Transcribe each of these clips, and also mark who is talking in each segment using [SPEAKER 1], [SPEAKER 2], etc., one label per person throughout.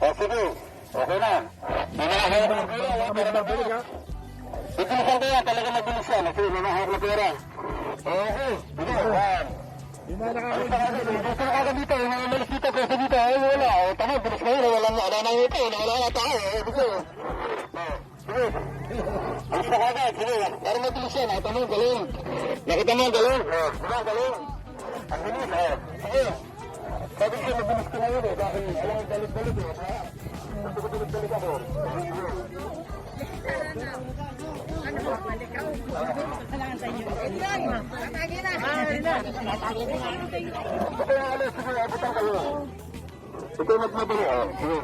[SPEAKER 1] sige. Okay na. Mamahawak na pera. Para mabilis ha. Ibilisan ko yan. Talaga mabilis yan. Sige, mamahawak na pera. Okay. Sige.
[SPEAKER 2] Hindi na nakakawin.
[SPEAKER 1] Gusto na kagad dito. Yung mga malis dito. Kasi dito. Ay, wala. Tama, bilis kayo. Walang na ito. Wala na tayo. Sige. Sige. Alis na kagad. Sige. Para mabilis yan. Tama, galing. Nakita mo, galing. Diba, galing. Ang bilis. Sige. Sabi siya, mabilis ka na yun eh. Dahil alam mo, balik-balik eh. Gusto ko balik-balik ako.
[SPEAKER 3] Kailangan sa inyo. Tatagi na.
[SPEAKER 1] Ito yung alis. Sige, abutan kayo. Ito yung magmabali. Sige.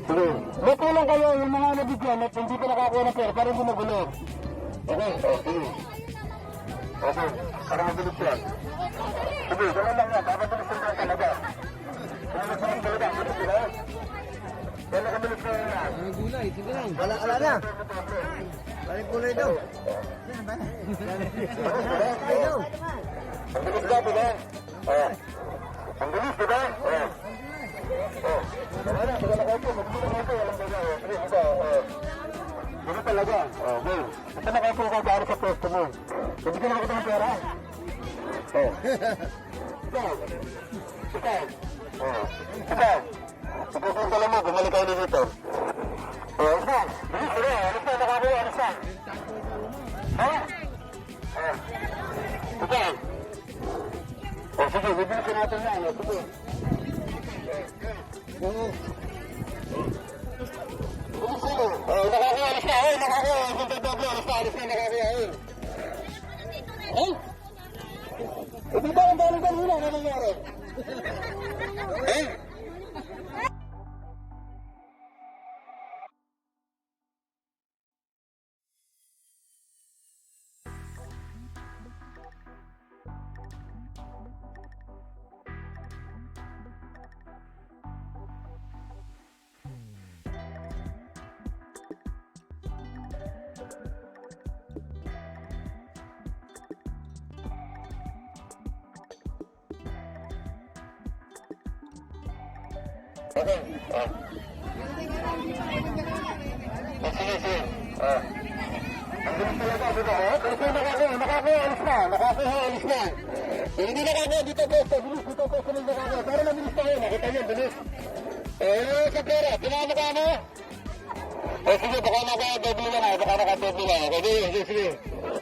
[SPEAKER 1] Sige. May kulang kayo yung mga nabigyan at hindi pa nakakuha ng pera para hindi magulo. Okay. Sige. Okay. Para mabilis yan. Sige, gano'n lang yan. Papabilis yan talaga. Gano'n lang talaga. Sige na. Gano'n nakabilis na yan.
[SPEAKER 2] May gulay, sige lang.
[SPEAKER 4] Wala na. Balik kulay daw. Kulay daw.
[SPEAKER 1] Ang bilis ka, diba? Ang bilis, diba? Wala na, sige na kayo. Magmula na kayo. Walang baga. Sige, sige. Gano'n talaga. Okay. Ito na kayo po para sa pwesto mo. Hindi ka nakakita ng pera. Ikaw. Ipupunta lang mo, bumalik kayo dito. Alis na. Alis na, nakakuha, alis na. Ha? Ikaw. Sige, bibilisin natin yan. Sige. Bibilisin. Nakakuha, alis na. Nakakuha, doble, alis na, nakakuha. Hindi ba ang dalang kanina? Ano nangyari? Okay. Sige. Ang bilis talaga, diba? Kasi nakakuha, alis na. Hindi nakakuha, dito pwesto, bilis, dito pwesto ng nakakuha. Pero mabilis tayo, nakita niyo, bilis. Sa pera, pinamagano? Sige, baka naka-doble na. Sige.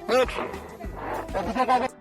[SPEAKER 1] Next. Sige, kagad.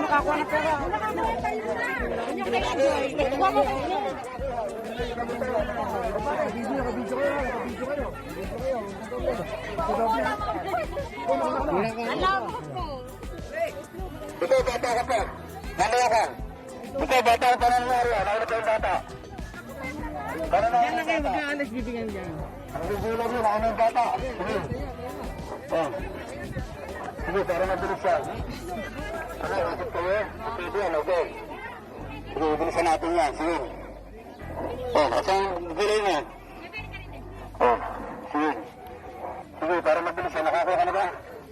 [SPEAKER 3] Nakakuha na pera.
[SPEAKER 1] Ikaw, bata ka pa. Mamaya ka. Ikaw, bata ka pa nangyari. Nauna pa yung bata.
[SPEAKER 2] Diyan na kayo, magkaalas bibigyan dyan.
[SPEAKER 1] Ang gugulang yun, nauna yung bata. Sige. Sige, para mabilis yan. Ano, ikot kayo? Pwede yan, okay. Sige, bilisan natin yan. Sige. Asan gulay mo? Sige. Sige, para mabilis yan. Nakakuha ka na ba?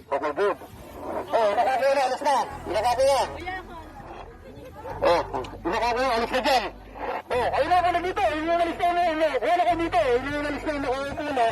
[SPEAKER 1] Okay, good. Nakakuha na, alis na. Nakakuha. Nakakuha, alis na dyan. Ayun na ako na dito. Ayun na alis na. Ayun ako dito. Ayun na alis na. Nakakuha na.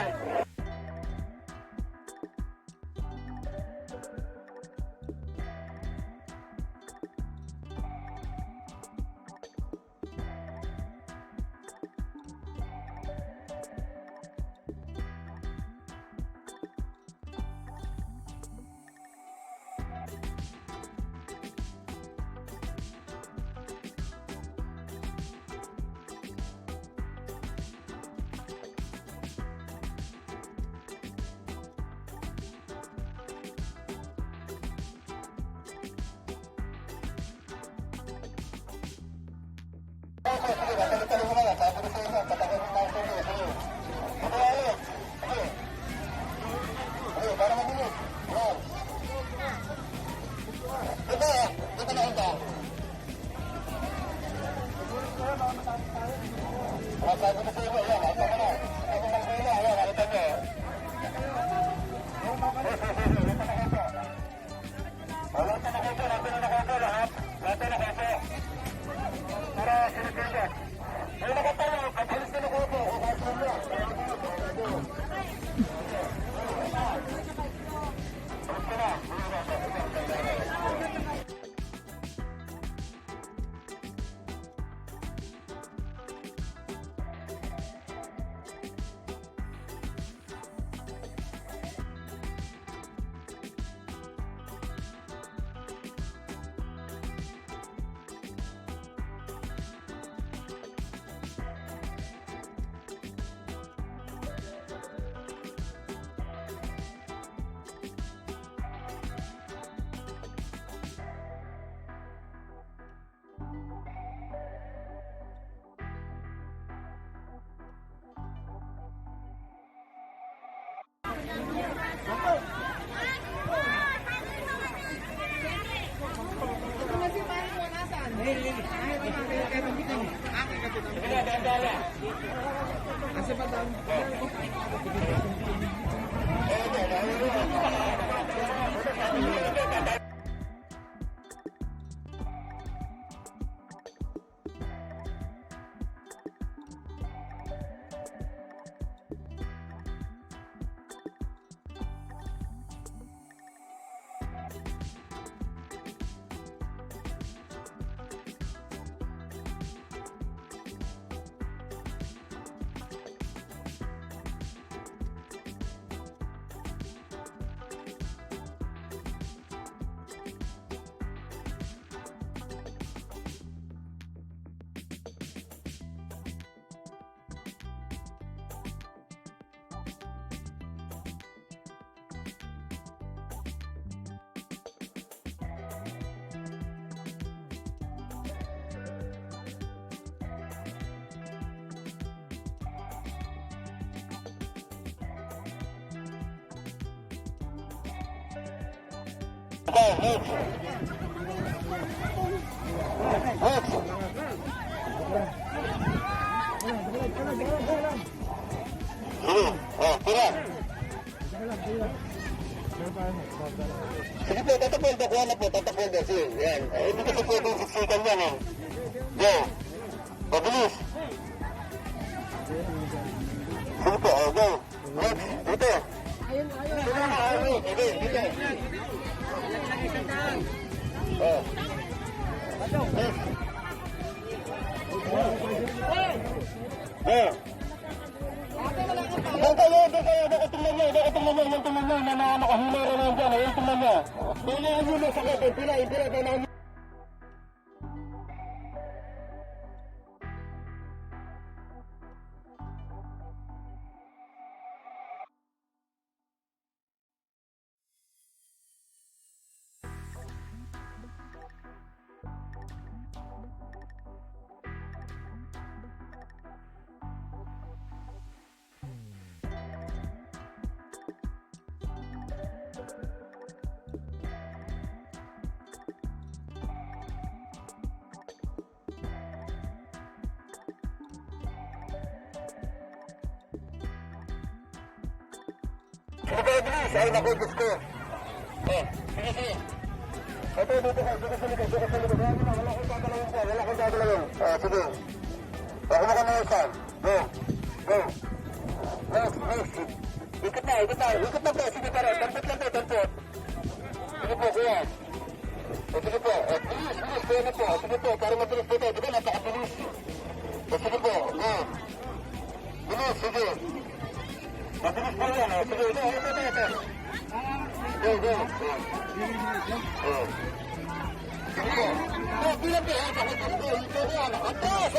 [SPEAKER 1] Okay, next. Next. Oh, tira. Sige po, tatapol. Dakuha na po, tatapol na. Sige, yan. Hindi kasi pwede yung siksikan yan eh. Go. Pabilis. Sige po, oh, go. Next, dito. Sige, dito. Oh. Next. Oh. Doon kayo, tingnan nyo, yung tingnan nyo, na nakahila rin lang dyan, yung tingnan nyo. Pilahin nyo na sa katin, pilahin nyo. Sige po, bilis. Ay, naku, Diyos ko. Oh, sige. Ito, dito ka. Dito sa likod. Wala kong tatalawin po. Sige. Ako na kami isan. Go. Next. Ikot na po. Sige, tara. Tampot lang po, tampot. Sige po, kuya. Sige po. Bilis. Kuya na po. Sige po, para mabilis po ito. Di ba, napakabilis. Sige po, go. Bilis, sige. Mabilis po yan, sige, ito. Go. Sige po. Bilang po, ito yan. Atras.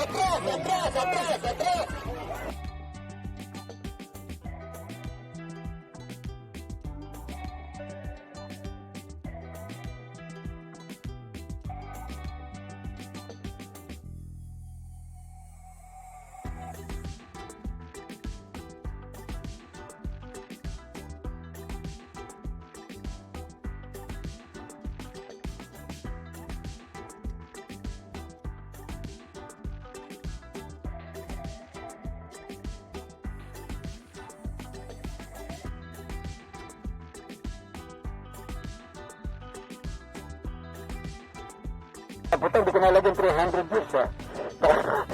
[SPEAKER 1] Puta, hindi ko nalagyan 300 years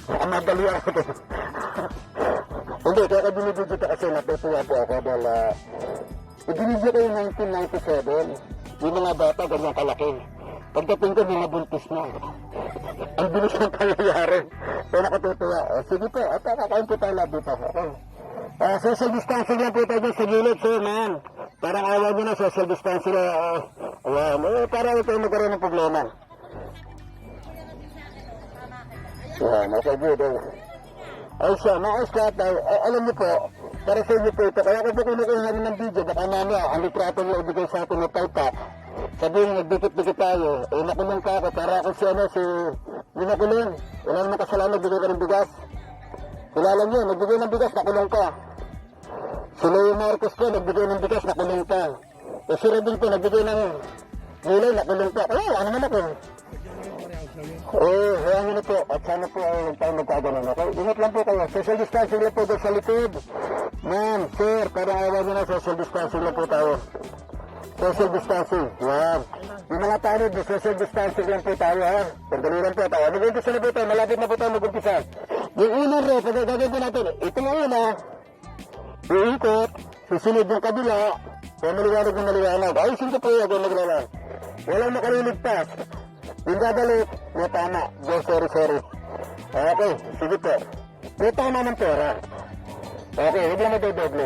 [SPEAKER 1] Baka madali ako doon. Hindi, kaya ka binibidyo ka kasi natutuwa po ako dahil ibinibyo ko yung 1997. Yung mga bata, ganyan kalaki. Pagdating ko, mga buntis na. Ang bilis ng pangyayari. Kaya nakatutuwa. Sige po, at kakain po tayo labi pa. Social distancing lang po tayo sa gilid, sir, man. Parang ayaw nyo na social distancing. Para ito yung magkaroon ng problema. Nasa good. Ay siya, maayos lahat na. Alam niyo po, para sa inyo po ito. Kaya kung kinukuha namin ng video, baka mamaya, ang litrato nila ibigay sa atin na talpak. Sabihin, nagdikit-dikit tayo. Nakulong ka ako, para ako si nakulong. Wala naman kasalanan, nagbigay ka ng bigas. Kilala niyo, nagbigay ng bigas, nakulong ka. Si Leo Marcos po, nagbigay ng bigas, nakulong ka. Si Robin po, nagbigay ng gulay, nakulong ka. Kaya, ano naman ako? Hayaan nyo na po. At sana po ay huwag tayo magkaganon. Okay? Ingat lang po kayo. Social distancing lang po doon sa likod. Ma'am, sir, parang ayaw nyo na social distancing lang po tayo. Social distancing. Yan. Yung mga tao doon, social distancing lang po tayo, ha? Pagdali lang po tayo. Mag-umpisa na po tayo. Malapit na po tayo mag-umpisa. Yung unang row, pag gagawin po natin, ito yung una. Iikot. Susunod yung kabila. Kaya maliwanag yung maliwanag. Ayusin ko po yung maglalang. Walang makaliligtas. Yung dadalik, may tama. Sorry. Okay, sige po. May tama ng pera. Okay, hindi na madodoble.